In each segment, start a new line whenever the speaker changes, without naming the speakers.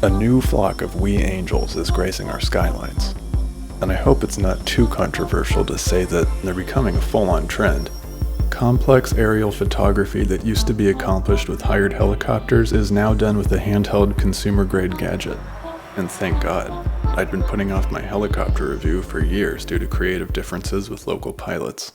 A new flock of wee angels is gracing our skylines, and I hope it's not too controversial to say that they're becoming a full-on trend. Complex aerial photography that used to be accomplished with hired helicopters is now done with a handheld consumer-grade gadget. And thank God, I'd been putting off my helicopter review for years due to creative differences with local pilots.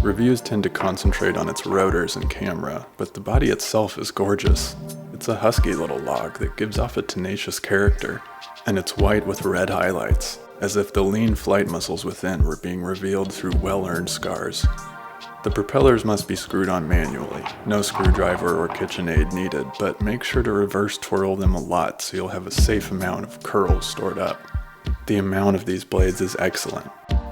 Reviews tend to concentrate on its rotors and camera, but the body itself is gorgeous. It's a husky little log that gives off a tenacious character, and it's white with red highlights, as if the lean flight muscles within were being revealed through well-earned scars. The propellers must be screwed on manually, no screwdriver or KitchenAid needed, but make sure to reverse twirl them a lot so you'll have a safe amount of curls stored up. The amount of these blades is excellent.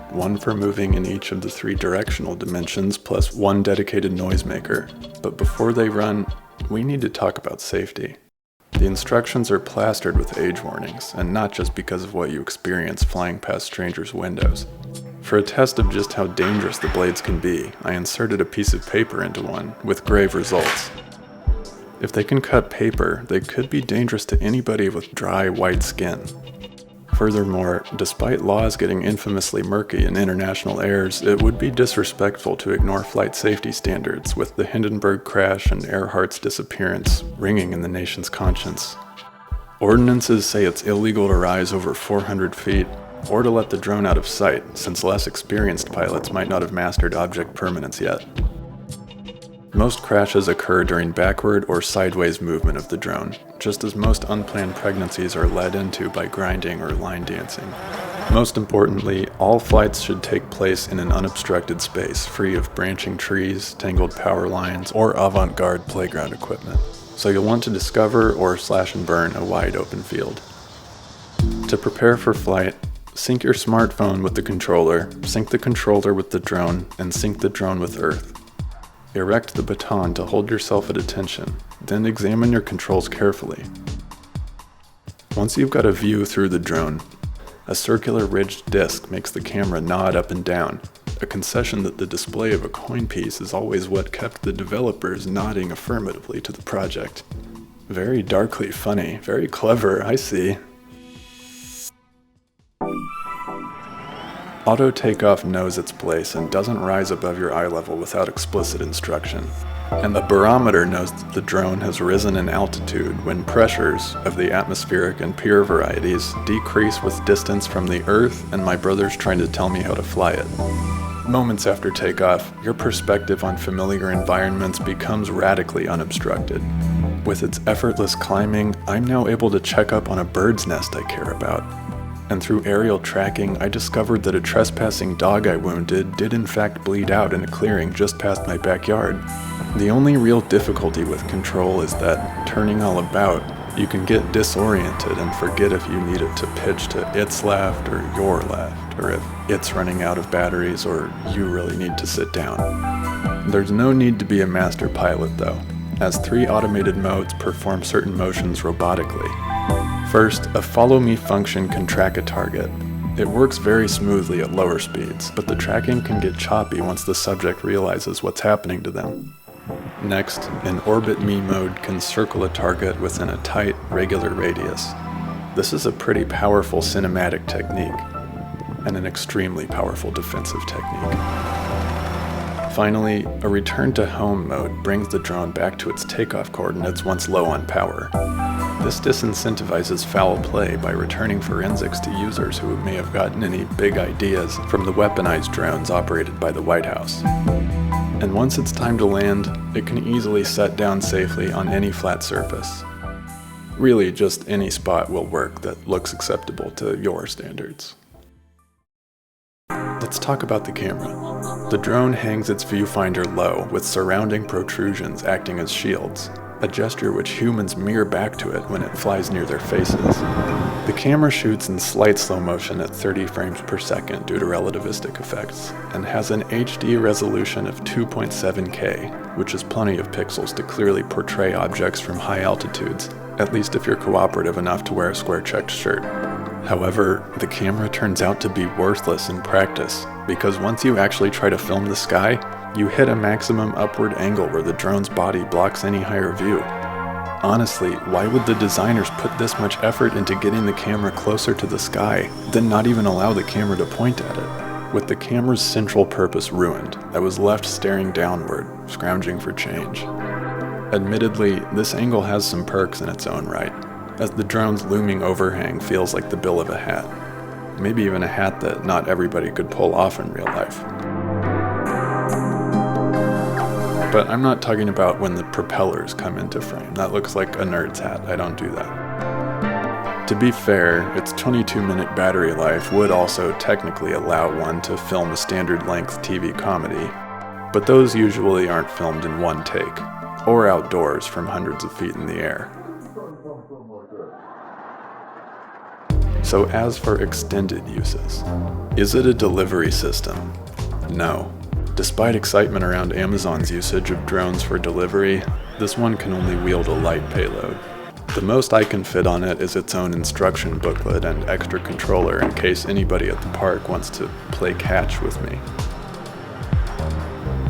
One for moving in each of the 3 directional dimensions plus 1 dedicated noisemaker. But before they run, we need to talk about safety. The instructions are plastered with age warnings, and not just because of what you experience flying past strangers' windows. For a test of just how dangerous the blades can be, I inserted a piece of paper into one, with grave results. If they can cut paper, they could be dangerous to anybody with dry, white skin. Furthermore, despite laws getting infamously murky in international airs, it would be disrespectful to ignore flight safety standards, with the Hindenburg crash and Earhart's disappearance ringing in the nation's conscience. Ordinances say it's illegal to rise over 400 feet, or to let the drone out of sight, since less experienced pilots might not have mastered object permanence yet. Most crashes occur during backward or sideways movement of the drone, just as most unplanned pregnancies are led into by grinding or line dancing. Most importantly, all flights should take place in an unobstructed space, free of branching trees, tangled power lines, or avant-garde playground equipment. So you'll want to discover or slash and burn a wide open field. To prepare for flight, sync your smartphone with the controller, sync the controller with the drone, and sync the drone with Earth. Erect the baton to hold yourself at attention, then examine your controls carefully. Once you've got a view through the drone, a circular ridged disc makes the camera nod up and down, a concession that the display of a coin piece is always what kept the developers nodding affirmatively to the project. Very darkly funny, very clever, I see. Auto takeoff knows its place and doesn't rise above your eye level without explicit instruction. And the barometer knows that the drone has risen in altitude when pressures of the atmospheric and pure varieties decrease with distance from the Earth and my brother's trying to tell me how to fly it. Moments after takeoff, your perspective on familiar environments becomes radically unobstructed. With its effortless climbing, I'm now able to check up on a bird's nest I care about. And through aerial tracking, I discovered that a trespassing dog I wounded did in fact bleed out in a clearing just past my backyard. The only real difficulty with control is that, turning all about, you can get disoriented and forget if you need it to pitch to its left or your left, or if it's running out of batteries or you really need to sit down. There's no need to be a master pilot though, as 3 automated modes perform certain motions robotically. First, a follow me function can track a target. It works very smoothly at lower speeds, but the tracking can get choppy once the subject realizes what's happening to them. Next, an orbit me mode can circle a target within a tight, regular radius. This is a pretty powerful cinematic technique, and an extremely powerful defensive technique. Finally, a return to home mode brings the drone back to its takeoff coordinates once low on power. This disincentivizes foul play by returning forensics to users who may have gotten any big ideas from the weaponized drones operated by the White House. And once it's time to land, it can easily set down safely on any flat surface. Really, just any spot will work that looks acceptable to your standards. Let's talk about the camera. The drone hangs its viewfinder low, with surrounding protrusions acting as shields, a gesture which humans mirror back to it when it flies near their faces. The camera shoots in slight slow motion at 30 frames per second due to relativistic effects, and has an HD resolution of 2.7K, which is plenty of pixels to clearly portray objects from high altitudes, at least if you're cooperative enough to wear a square-checked shirt. However, the camera turns out to be worthless in practice, because once you actually try to film the sky, you hit a maximum upward angle where the drone's body blocks any higher view. Honestly, why would the designers put this much effort into getting the camera closer to the sky, then not even allow the camera to point at it? With the camera's central purpose ruined, I was left staring downward, scrounging for change. Admittedly, this angle has some perks in its own right, as the drone's looming overhang feels like the bill of a hat. Maybe even a hat that not everybody could pull off in real life. But I'm not talking about when the propellers come into frame. That looks like a nerd's hat. I don't do that. To be fair, its 22-minute battery life would also technically allow one to film a standard-length TV comedy, but those usually aren't filmed in one take, or outdoors from hundreds of feet in the air. So as for extended uses, is it a delivery system? No. Despite excitement around Amazon's usage of drones for delivery, this one can only wield a light payload. The most I can fit on it is its own instruction booklet and extra controller in case anybody at the park wants to play catch with me.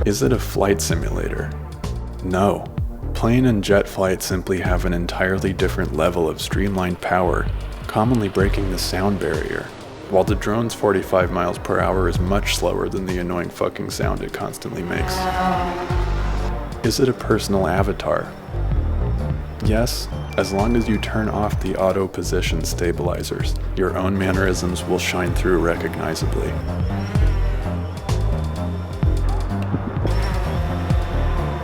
Is it a flight simulator? No. Plane and jet flight simply have an entirely different level of streamlined power, commonly breaking the sound barrier, while the drone's 45 miles per hour is much slower than the annoying fucking sound it constantly makes. Is it a personal avatar? Yes, as long as you turn off the auto position stabilizers, your own mannerisms will shine through recognizably.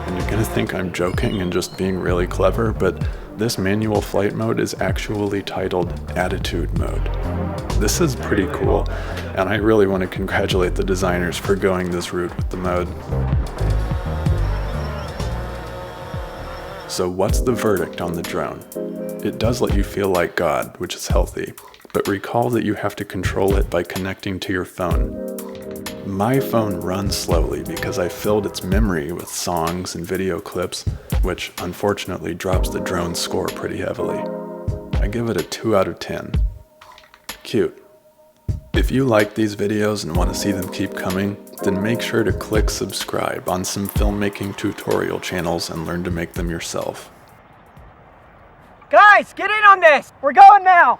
And you're gonna think I'm joking and just being really clever, but this manual flight mode is actually titled Attitude Mode. This is pretty cool, and I really want to congratulate the designers for going this route with the mode. So what's the verdict on the drone? It does let you feel like God, which is healthy, but recall that you have to control it by connecting to your phone. My phone runs slowly because I filled its memory with songs and video clips, which unfortunately drops the drone's score pretty heavily. I give it a 2 out of 10. Cute. If you like these videos and want to see them keep coming, then make sure to click subscribe on some filmmaking tutorial channels and learn to make them yourself.
Guys, get in on this! We're going now!